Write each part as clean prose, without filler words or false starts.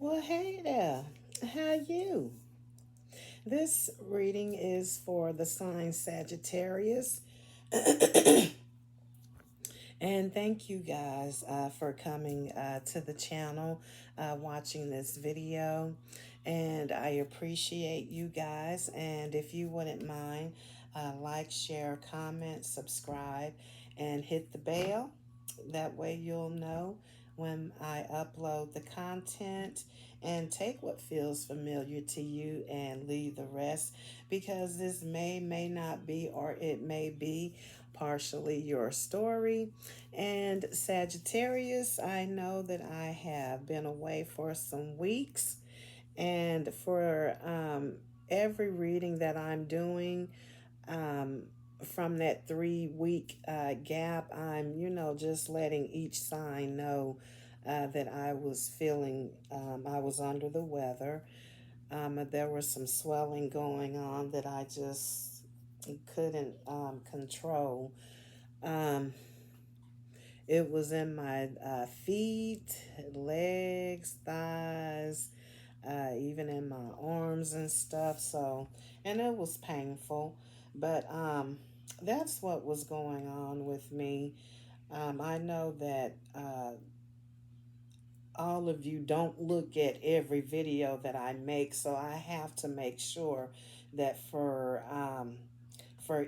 Well, hey there. How you? This reading is for the sign Sagittarius. And thank you guys for coming to the channel, watching this video. And I appreciate you guys. And if you wouldn't mind, like, share, comment, subscribe, and hit the bell. That way you'll know when I upload the content, and take what feels familiar to you and leave the rest, because this may not be, or it may be partially your story. And Sagittarius, I know that I have been away for some weeks, and for every reading that I'm doing, um, from that 3 week gap, I'm, just letting each sign know that I was feeling, I was under the weather. There was some swelling going on that I just couldn't control. Um, it was in my feet, legs, thighs, even in my arms and stuff. So, and it was painful. But that's what was going on with me. I know that all of you don't look at every video that I make, so I have to make sure that for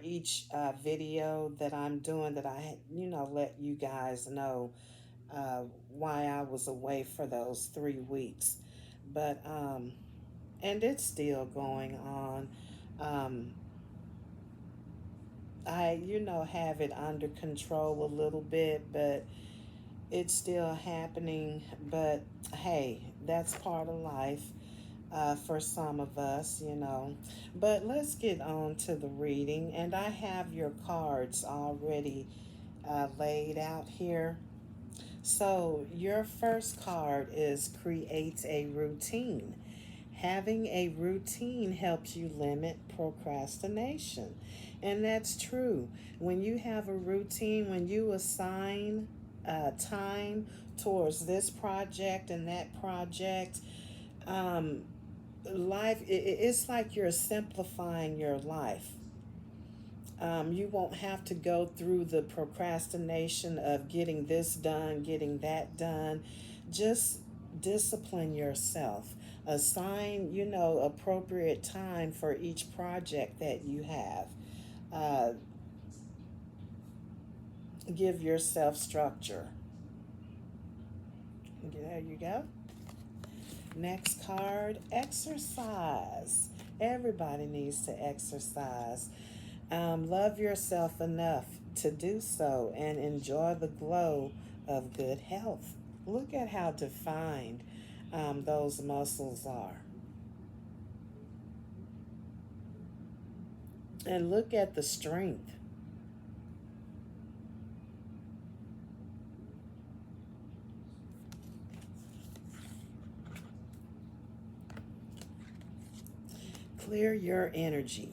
each video that I'm doing, that I let you guys know why I was away for those 3 weeks. But and it's still going on. Um, I have it under control a little bit, but it's still happening. But hey, that's part of life for some of us. But let's get on to the reading, and I have your cards already laid out here. So, your first card is create a routine. Having a routine helps you limit procrastination. And that's true. When you have a routine, when you assign time towards this project and that project, um, it's like you're simplifying your life. You won't have to go through the procrastination of getting this done, getting that done. Just discipline yourself. Assign, appropriate time for each project that you have. Uh, give yourself structure. There you go. Next card, exercise. Everybody needs to exercise. Love yourself enough to do so and enjoy the glow of good health. Look at how defined those muscles are. And look at the strength. Clear your energy.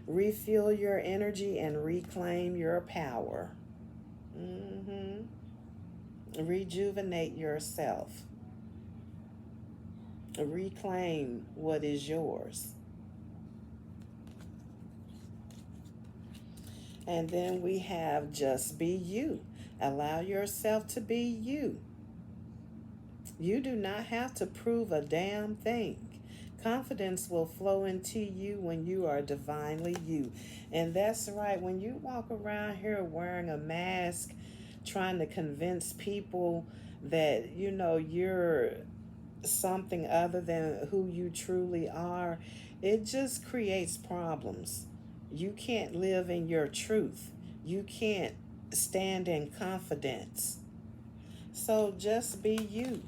Refuel your energy and reclaim your power. hmm Rejuvenate yourself. Reclaim what is yours. And then we have just be you. Allow yourself to be you. You do not have to prove a damn thing. Confidence will flow into you when you are divinely you. And that's right. When you walk around here wearing a mask, trying to convince people that, you're something other than who you truly are, it just creates problems. You can't live in your truth. You can't stand in confidence. So just be you.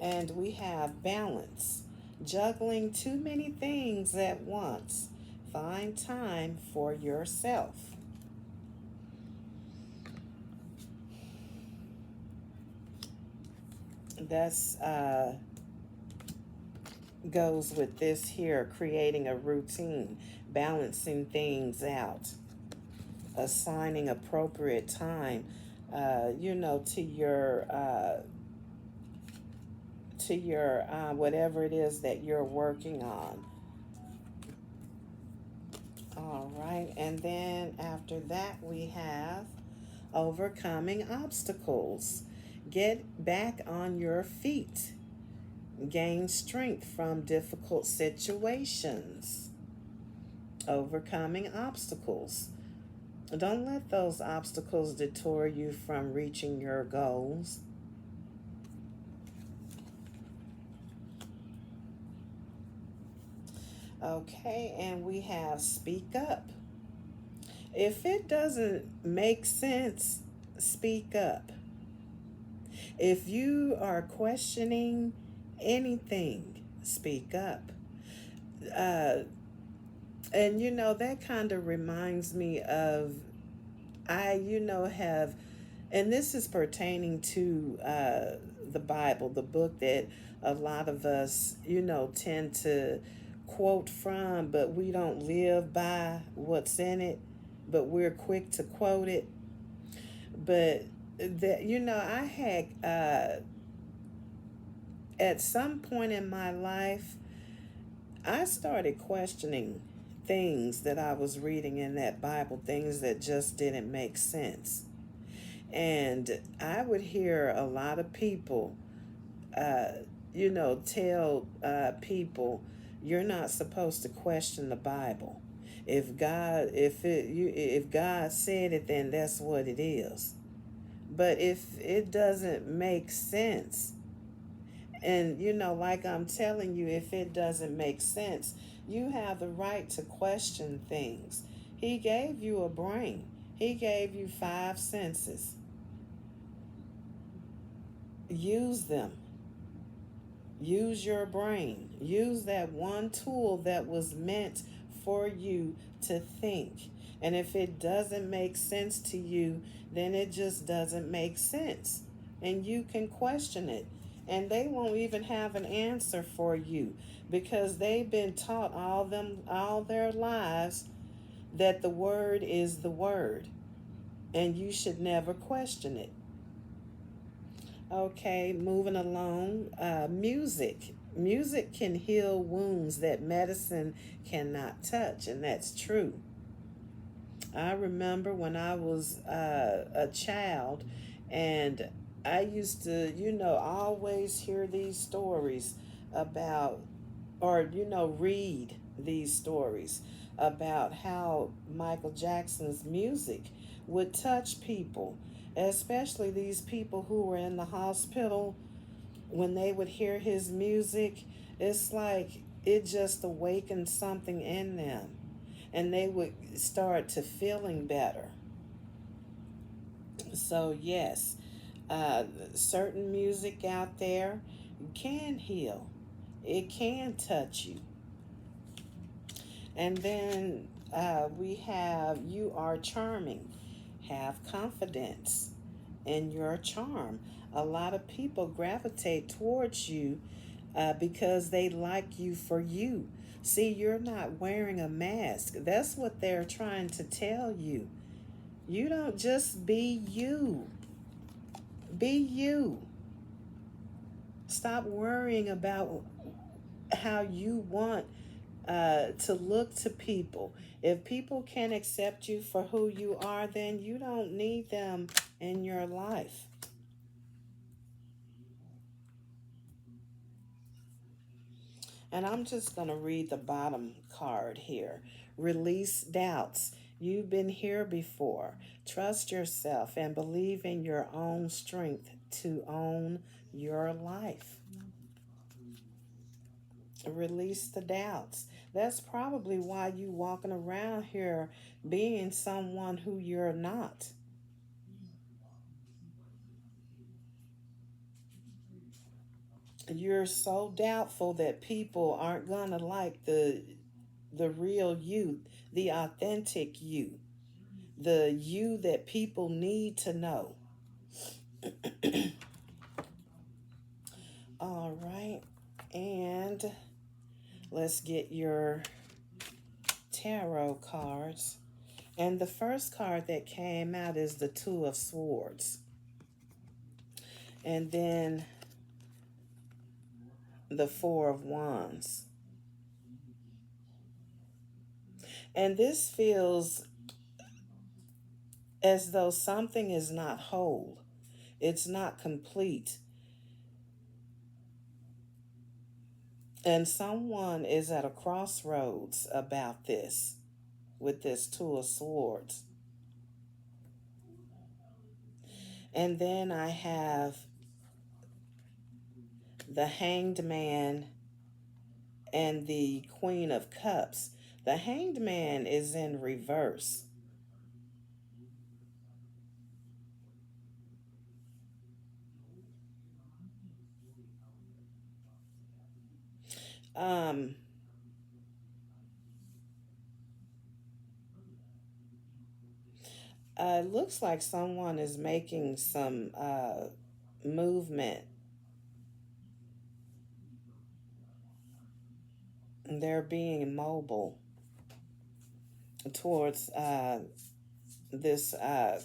And we have balance. Juggling too many things at once. Find time for yourself. That's goes with this here, creating a routine, balancing things out, assigning appropriate time you know, to your whatever it is that you're working on. All right, and then after that we have overcoming obstacles. Get back on your feet. Gain strength from difficult situations. Overcoming obstacles. Don't let those obstacles detour you from reaching your goals. Okay, and we have speak up. If it doesn't make sense, speak up. If you are questioning anything, speak up. Uh, and you know, that kind of reminds me of, have, and this is pertaining to the Bible, the book that a lot of us, tend to quote from, but we don't live by what's in it, but we're quick to quote it. But that, I had, at some point in my life, I started questioning things that I was reading in that Bible, things that just didn't make sense. And I would hear a lot of people, tell people, you're not supposed to question the Bible. If God said it, then that's what it is. But if it doesn't make sense, and like I'm telling you, if it doesn't make sense, you have the right to question things. He gave you a brain. He gave you five senses. Use them. Use your brain. Use that one tool that was meant for you to think. And if it doesn't make sense to you, then it just doesn't make sense. And you can question it. And they won't even have an answer for you because they've been taught all their lives that the word is the word. And you should never question it. Okay, moving along. Music. Music can heal wounds that medicine cannot touch, and that's true. I remember when I was a child, and I used to, always hear these stories about, or, read these stories about how Michael Jackson's music would touch people, especially these people who were in the hospital. When they would hear his music, it's like it just awakened something in them, and they would start to feeling better. So yes, certain music out there can heal. It can touch you. And then we have you are charming. Have confidence in your charm. A lot of people gravitate towards you because they like you for you. See, you're not wearing a mask. That's what they're trying to tell you. You don't just be you. Be you. Stop worrying about how you want to look to people. If people can't accept you for who you are, then you don't need them in your life. And I'm just going to read the bottom card here. Release doubts. You've been here before. Trust yourself and believe in your own strength to own your life. Release the doubts. That's probably why you walking around here being someone who you're not. You're so doubtful that people aren't gonna like the real you, the authentic you, the you that people need to know. All right, and let's get your tarot cards. And the first card that came out is the Two of Swords. And then the Four of Wands. And this feels as though something is not whole. It's not complete. And someone is at a crossroads about this with this Two of Swords. And then I have the Hanged Man and the Queen of Cups. The Hanged Man is in reverse. Um, looks like someone is making some movement. They're being mobile towards this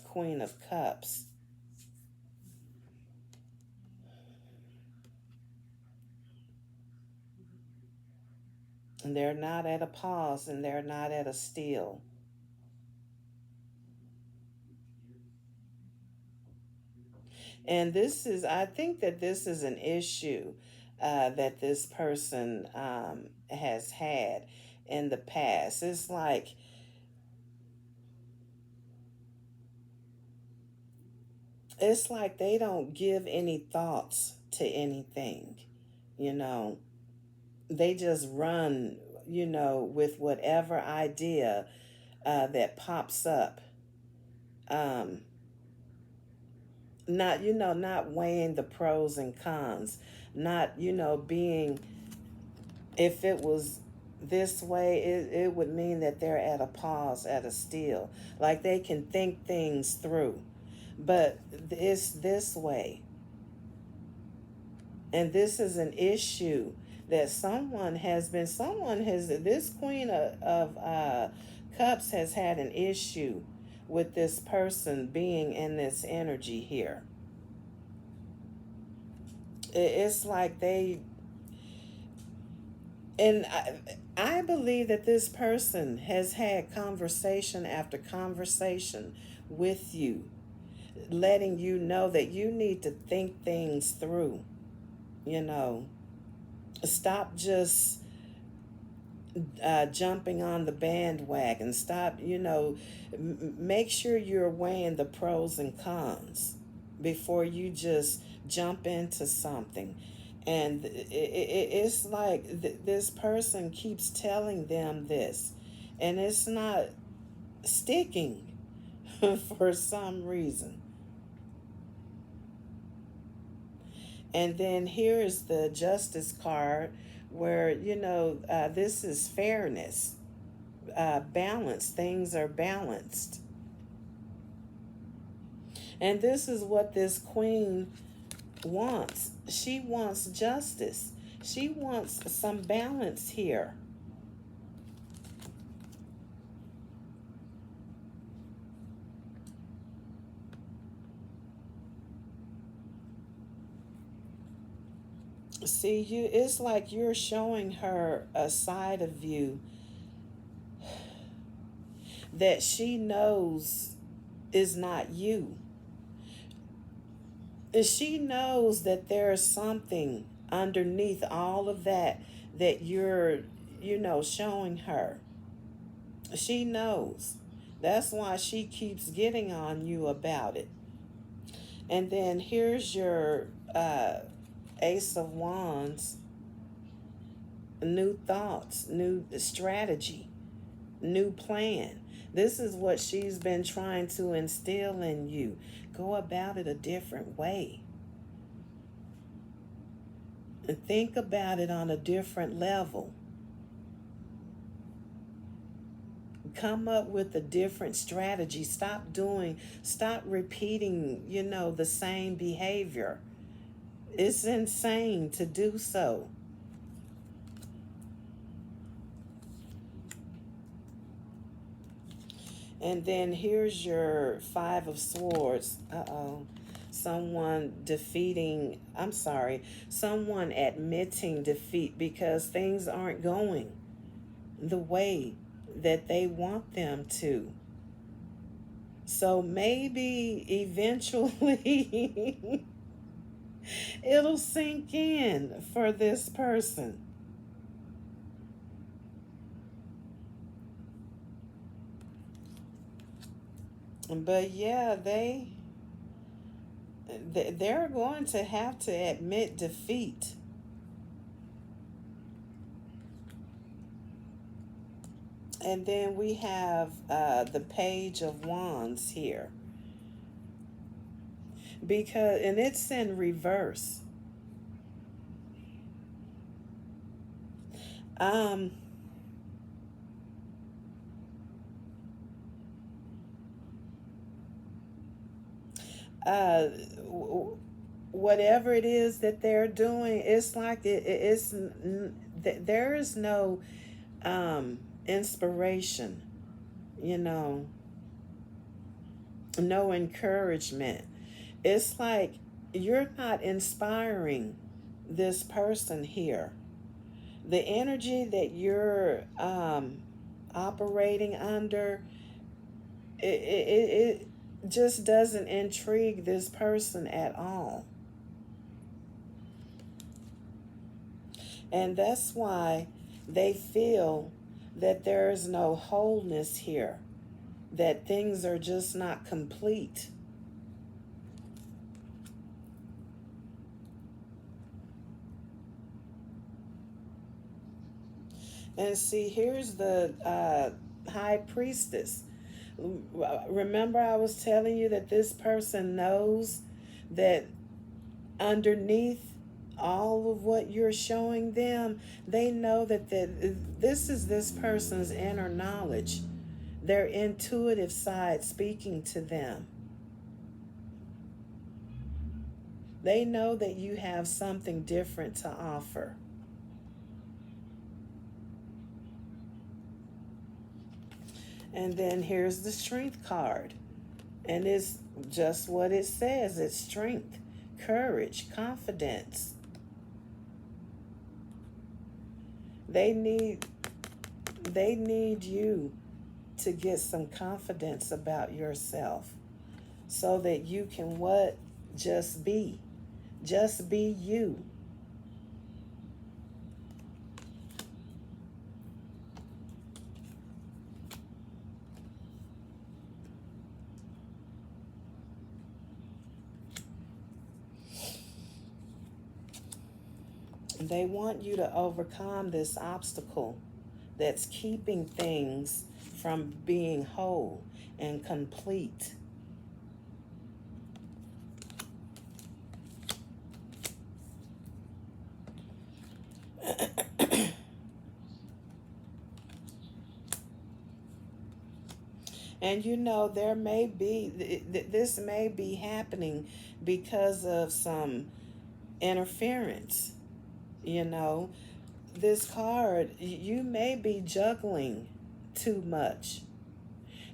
Queen of Cups. And they're not at a pause and they're not at a still. And this is, I think that this is an issue that this person has had in the past. It's like they don't give any thoughts to anything, you know. They just run, with whatever idea that pops up. Um, not weighing the pros and cons, not, being, if it was this way, it would mean that they're at a pause, at a still, like they can think things through. But it's this way. And this is an issue that this Queen of Cups has had an issue with this person being in this energy here. It's like I believe that this person has had conversation after conversation with you, letting you know that you need to think things through. You know, stop just jumping on the bandwagon. Stop, make sure you're weighing the pros and cons before you just jump into something. And it's like this person keeps telling them this, and it's not sticking for some reason. And then here is the Justice card where, this is fairness, balance. Things are balanced. And this is what this Queen wants. She wants justice. She wants some balance here. See, it's like you're showing her a side of you that she knows is not you. She knows that there's something underneath all of that you're, showing her. She knows. That's why she keeps getting on you about it. And then here's your Ace of Wands. New thoughts, new strategy, new plan. This is what she's been trying to instill in you. Go about it a different way. And think about it on a different level. Come up with a different strategy. Stop repeating, the same behavior. It's insane to do so. And then here's your Five of Swords. someone defeating, I'm sorry, someone admitting defeat because things aren't going the way that they want them to. So maybe eventually it'll sink in for this person. But yeah, they're going to have to admit defeat. And then we have the Page of Wands here. Because, and it's in reverse. Um, uh, whatever it is that they're doing, it's like there is no inspiration, you know, no encouragement. It's like you're not inspiring this person here. The energy that you're operating under, it just doesn't intrigue this person at all. And that's why they feel that there is no wholeness here, that things are just not complete. And see, here's the High Priestess. Remember, I was telling you that this person knows that underneath all of what you're showing them, they know that this is this person's inner knowledge, their intuitive side speaking to them. They know that you have something different to offer. And then here's the Strength card. And it's just what it says. It's strength, courage, confidence. They need you to get some confidence about yourself so that you can what? Just be. Just be you. They want you to overcome this obstacle that's keeping things from being whole and complete. And you know, there may be, this may be happening because of some interference. You know, this card, you may be juggling too much.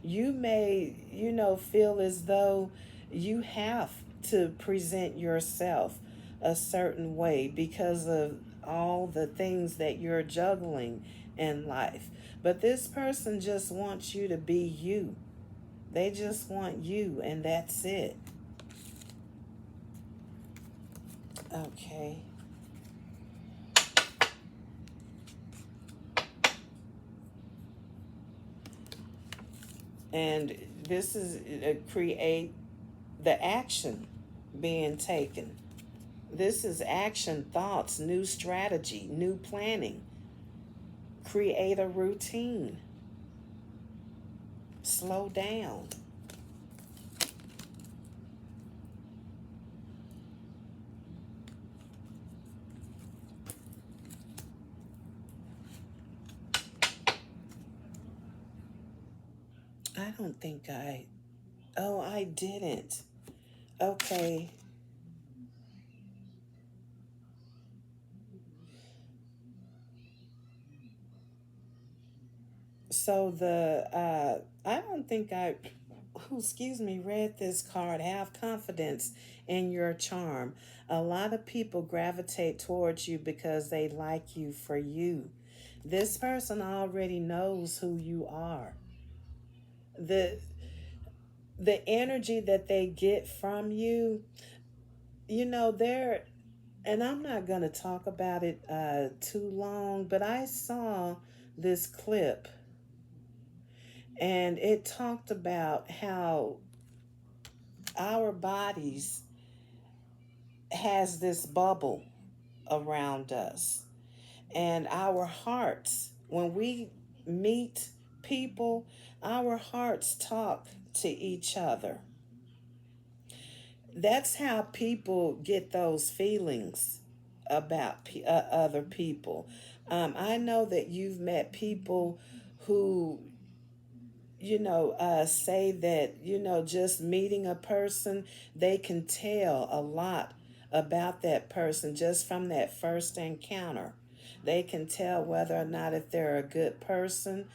You may, you know, feel as though you have to present yourself a certain way because of all the things that you're juggling in life. But this person just wants you to be you. They just want you, and that's it. Okay. And this is create the action being taken. This is action, thoughts, new strategy, new planning. Create a routine. Slow down. I don't think oh, I didn't. Okay. So I don't think who, excuse me, read this card, have confidence in your charm. A lot of people gravitate towards you because they like you for you. This person already knows who you are. The the energy that they get from you, they're, and I'm not going to talk about it too long, but I saw this clip and it talked about how our bodies has this bubble around us, and our hearts, when we meet people, our hearts talk to each other. That's how people get those feelings about other people. I know that you've met people who, say that, just meeting a person, they can tell a lot about that person just from that first encounter. They can tell whether or not if they're a good person.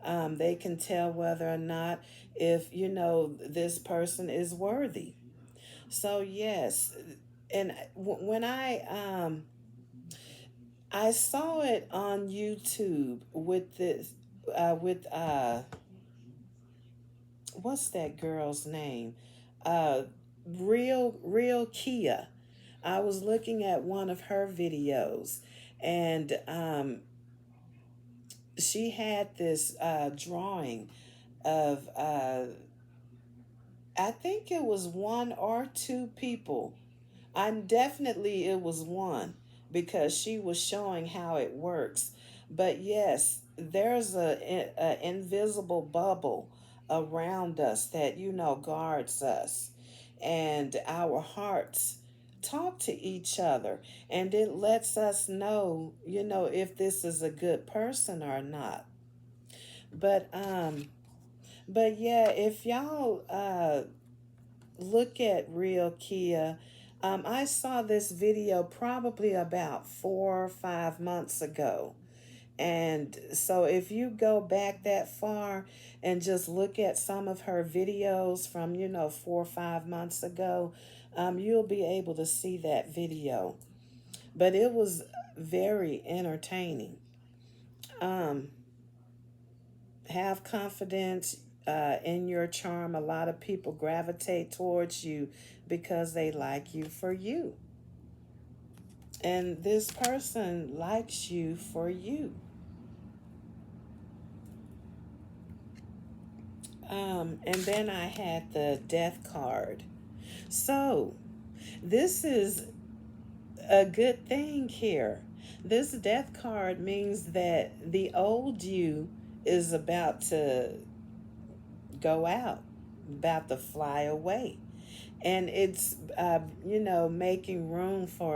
They can tell whether or not if, this person is worthy. So yes, and when I saw it on YouTube with this with what's that girl's name? Uh Real Kia. I was looking at one of her videos, and she had this drawing of I think it was one or two people. I'm definitely it was one, because she was showing how it works. But yes, there's a invisible bubble around us that guards us, and our hearts talk to each other, and it lets us know, if this is a good person or not. But yeah, if y'all look at Real Kia. I saw this video probably about 4 or 5 months ago. And so if you go back that far and just look at some of her videos from, 4 or 5 months ago, you'll be able to see that video. But it was very entertaining. Um, have confidence in your charm. A lot of people gravitate towards you because they like you for you. And this person likes you for you. And then I had the death card. So this is a good thing here. This death card means that the old you is about to go out, about to fly away. And it's, making room for